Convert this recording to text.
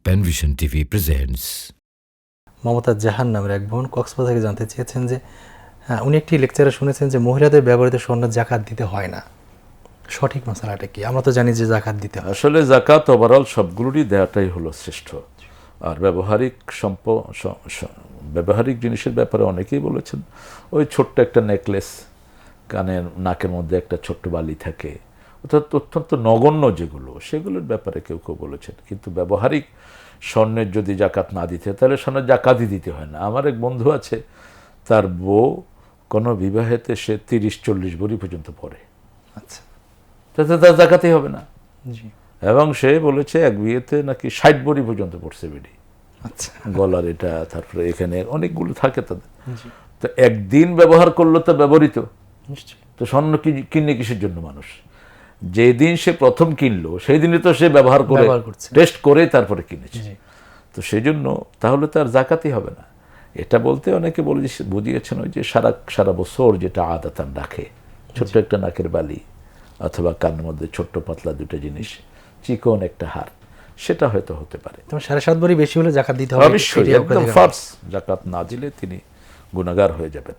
Panvision TV presents. Momtaz Jahan নামের এক বোন কক্সবাজার থেকে জানতে চেয়েছেন যে উনি একটি লেকচারে শুনেছেন যে মহিলাদের ব্যবহৃত স্বর্ণ জাকাত দিতে হয় না, সঠিক মশালাটা কি? আমরা তো জানি যে জাকাত দিতে হয়। আসলে জাকাত ওভারঅল সবগুলোরই দেওয়াটাই হলো শ্রেষ্ঠ। আর ব্যবহারিক জিনিসের ব্যাপারে অনেকেই বলেছেন, ওই ছোট্ট একটা নেকলেস, কানের নাকের মধ্যে একটা ছোট্ট বালি থাকে, অর্থাৎ অত্যন্ত নগণ্য যেগুলো, সেগুলোর ব্যাপারে কেউ কেউ বলেছেন। কিন্তু ব্যবহারিক স্বর্ণের যদি জাকাত না দিতে হয় তাহলে স্বর্ণের জাকাতই দিতে হয় না। আমার এক বন্ধু আছে, তার বউ কোনো বিবাহেতে সে 30-40 ভরি পর্যন্ত পড়ে, আচ্ছা, তাতে তার জাকাতই হবে না। জি, এবং সে বলেছে এক বিয়েতে নাকি 60 ভরি পর্যন্ত পড়ছে বেডি, আচ্ছা, গলার এটা, তারপরে এখানে অনেকগুলো থাকে তাদের। জি, তো একদিন ব্যবহার করলো তো ব্যবহৃত। নিশ্চয়ই, তো স্বর্ণ কিনে কিসের জন্য মানুষ? যেদিন সে প্রথম কিনলো সেই দিনই তো সে ব্যবহার করছে। টেস্ট করে তারপরে কিনেছে। জি, তো সেই জন্য তাহলে তার জাকাতই হবে না। এটা বলতে অনেকে বুঝিয়েছেন ওই যে সারা বছর যেটা আদাতান রাখে, ছোট্ট একটা নাকের বালি অথবা কানের মধ্যে ছোট্ট পাতলা দুটো জিনিস, চিকন একটা হার, সেটা হয়তো হতে পারে। তবে 7.5 ভরি বেশি হলে জাকাত দিতে হবে, অবশ্যই, একদম ফার্স। জাকাত না দিলে তিনি গুনাহগার হয়ে যাবেন।